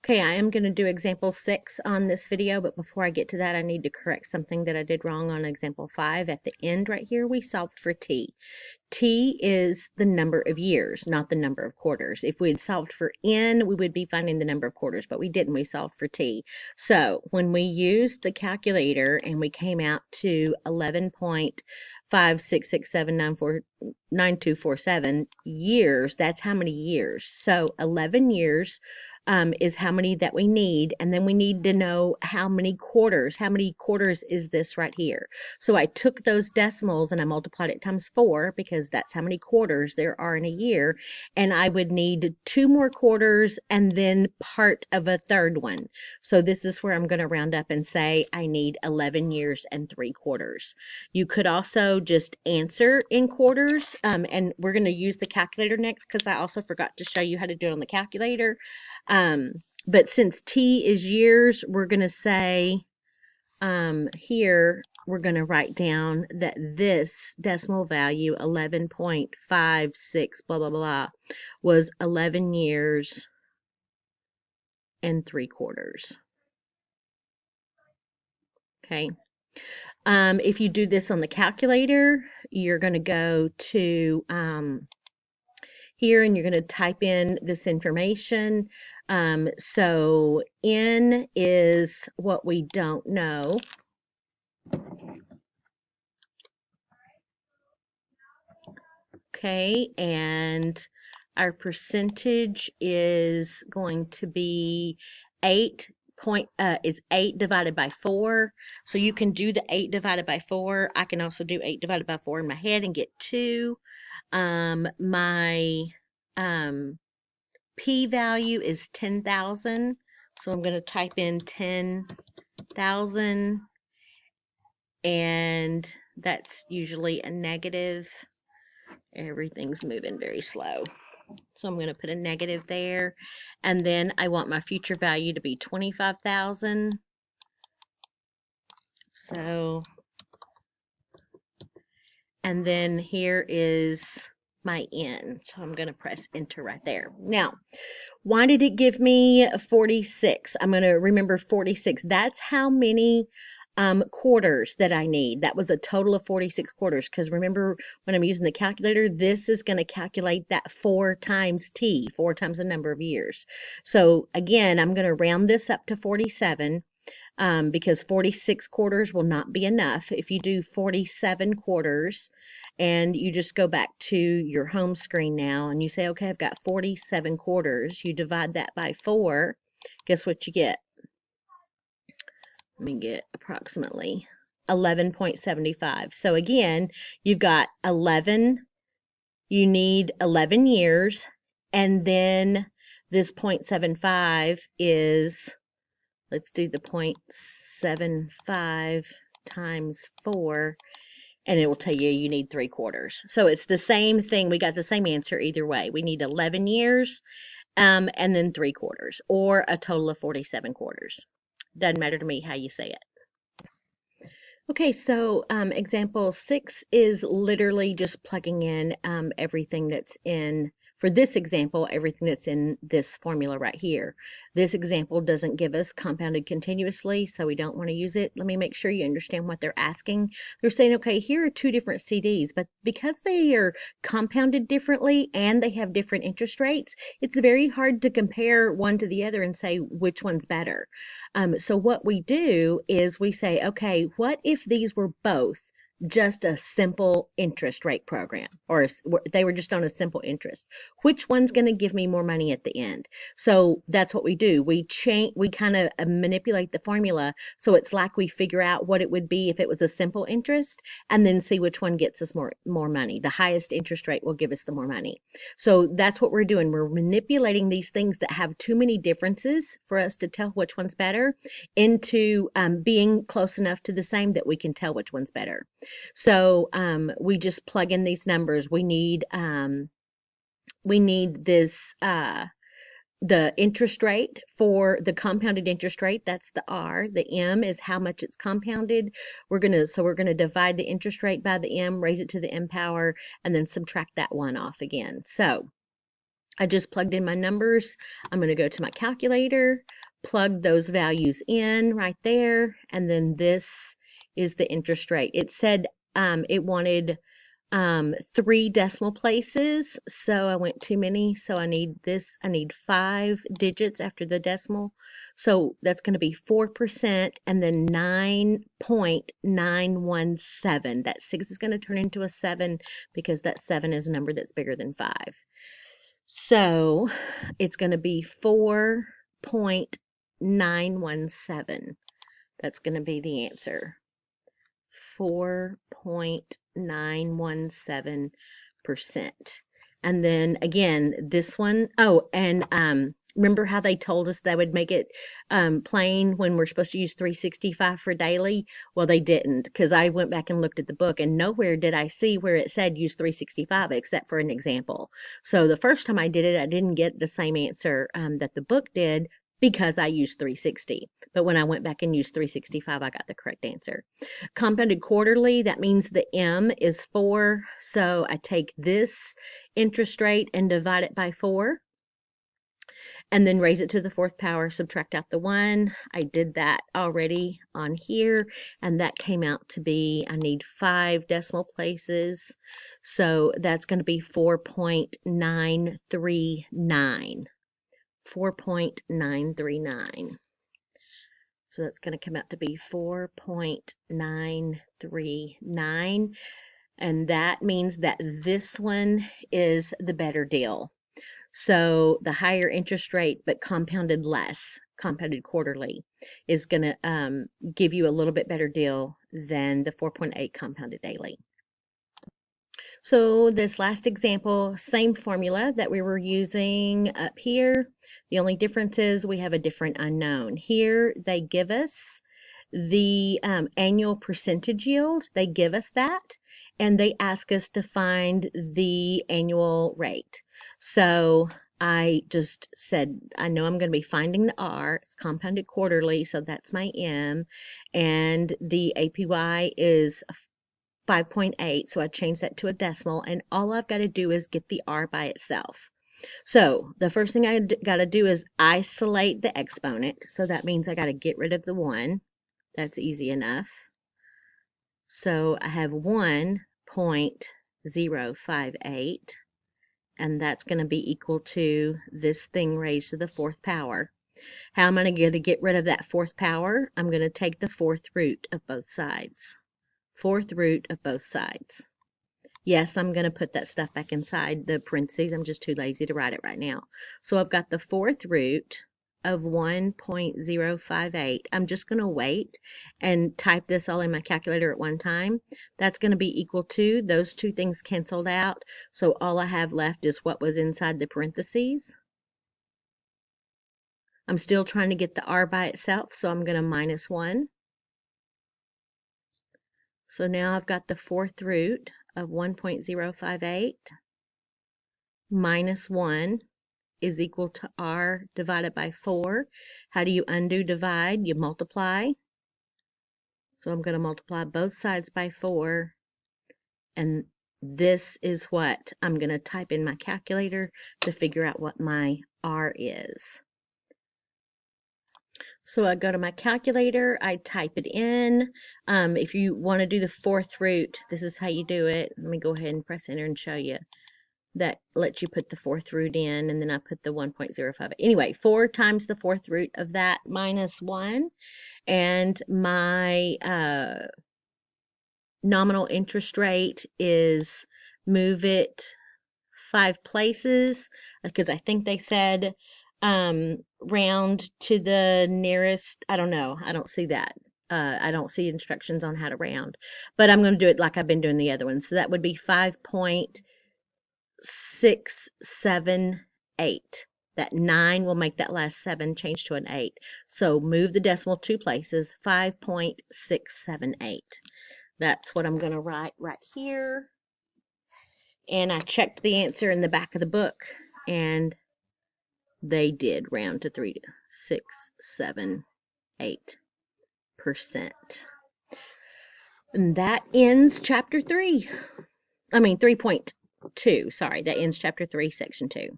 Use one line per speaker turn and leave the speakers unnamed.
Okay, I am going to do example 6 on this video, but before I get to that, I need to correct something that I did wrong on example 5. At the end right here, we solved for t. T is the number of years, not the number of quarters. If we had solved for n, we would be finding the number of quarters, but we didn't. We solved for t. So when we used the calculator and we came out to 11.5667949247 years, that's how many years. So 11 years is how many that we need, and then we need to know how many quarters. How many quarters is this right here? So I took those decimals and I multiplied it times 4 because that's how many quarters there are in a year, and I would need 2 more quarters and then part of a third one. So this is where I'm going to round up and say I need 11 years and 3 quarters. You could also just answer in quarters, and we're going to use the calculator next because I also forgot to show you how to do it on the calculator. But since t is years, we're going to say here we're going to write down that this decimal value 11.56 blah blah blah was 11 years and 3 quarters. Okay. If you do this on the calculator, you're going to go to here and you're going to type in this information. So n is what we don't know. Okay, and our percentage is going to be 8 divided by 4. So you can do the 8 divided by 4. I can also do 8 divided by 4 in my head and get 2. My P value is 10,000. So I'm going to type in 10,000, and that's usually a negative. Everything's moving very slow. So I'm going to put a negative there. And then I want my future value to be 25,000. So, and then here is my n. So I'm going to press enter right there. Now, why did it give me 46? I'm going to remember 46. That's how many quarters that I need. That was a total of 46 quarters, because remember, when I'm using the calculator, this is going to calculate that 4 times t, 4 times the number of years. So again, I'm going to round this up to 47 because 46 quarters will not be enough. If you do 47 quarters and you just go back to your home screen now and you say, okay, I've got 47 quarters, you divide that by 4, guess what you get? Let me get approximately 11.75. So again, you've got 11, you need 11 years, and then this 0.75 is, let's do the 0.75 times 4, and it will tell you you need 3 quarters. So it's the same thing. We got the same answer either way. We need 11 years and then 3 quarters, or a total of 47 quarters. Doesn't matter to me how you say it. Okay, so example 6 is literally just plugging in everything that's in, for this example, everything that's in this formula right here. This example doesn't give us compounded continuously, so we don't want to use it. Let me make sure you understand what they're asking. They're saying, okay, here are 2 different CDs, but because they are compounded differently and they have different interest rates, it's very hard to compare one to the other and say which one's better. So what we do is we say, okay, what if these were both just a simple interest rate program, or they were just on a simple interest? Which one's going to give me more money at the end? So that's what we do. We kind of manipulate the formula so it's like we figure out what it would be if it was a simple interest, and then see which one gets us more money. The highest interest rate will give us the more money. So that's what we're doing. We're manipulating these things that have too many differences for us to tell which one's better into being close enough to the same that we can tell which one's better. So we just plug in these numbers. We need this the interest rate for the compounded interest rate. That's the R. The M is how much it's compounded. We're gonna divide the interest rate by the M, raise it to the M power, and then subtract that 1 off again. So I just plugged in my numbers. I'm going to go to my calculator, plug those values in right there, and then this is the interest rate. It said it wanted 3 decimal places, so I went too many, so I need 5 digits after the decimal. So that's going to be 4% and then 9.917. That 6 is going to turn into a 7 because that 7 is a number that's bigger than 5. So it's going to be 4.917. That's going to be the answer. 4.917%. And then again, this one, oh, and remember how they told us they would make it plain when we're supposed to use 365 for daily? Well, they didn't, because I went back and looked at the book, and nowhere did I see where it said use 365 except for an example. So the first time I did it, I didn't get the same answer that the book did, because I used 360. But when I went back and used 365, I got the correct answer. Compounded quarterly, that means the M is 4. So I take this interest rate and divide it by 4. And then raise it to the 4th power, subtract out the 1. I did that already on here, and that came out to be, I need 5 decimal places. So that's going to be 4.939. 4.939. So that's going to come out to be 4.939. And that means that this one is the better deal. So the higher interest rate, but compounded less, compounded quarterly, is going to give you a little bit better deal than the 4.8 compounded daily. So this last example, same formula that we were using up here. The only difference is we have a different unknown. Here they give us the annual percentage yield. They give us that, and they ask us to find the annual rate. So I just said, I know I'm going to be finding the R. It's compounded quarterly, so that's my M. And the APY is 5.8, so I changed that to a decimal, and all I've got to do is get the R by itself. So the first thing I got to do is isolate the exponent, so that means I got to get rid of the 1. That's easy enough. So I have 1.058, and that's going to be equal to this thing raised to the 4th power. How am I going to get rid of that 4th power? I'm going to take the 4th root of both sides. 4th root of both sides. Yes, I'm going to put that stuff back inside the parentheses. I'm just too lazy to write it right now. So I've got the 4th root of 1.058. I'm just going to wait and type this all in my calculator at one time. That's going to be equal to, those two things canceled out. So all I have left is what was inside the parentheses. I'm still trying to get the R by itself, so I'm going to minus 1. So now I've got the 4th root of 1.058 minus 1 is equal to R divided by 4. How do you undo divide? You multiply. So I'm going to multiply both sides by 4. And this is what I'm going to type in my calculator to figure out what my R is. So I go to my calculator, I type it in. If you want to do the 4th root, this is how you do it. Let me go ahead and press enter and show you. That lets you put the 4th root in, and then I put the 1.05. Anyway, 4 times the 4th root of that minus 1, and my nominal interest rate is move it 5 places, because I think they said round to the nearest. I don't know. I don't see that. I don't see instructions on how to round, but I'm going to do it like I've been doing the other ones. So that would be 5.678. That 9 will make that last 7 change to an 8. So move the decimal 2 places, 5.678. That's what I'm going to write right here. And I checked the answer in the back of the book, and they did round to 3.678%. And that ends chapter 3. I mean 3.2. Sorry, that ends chapter 3, section 2.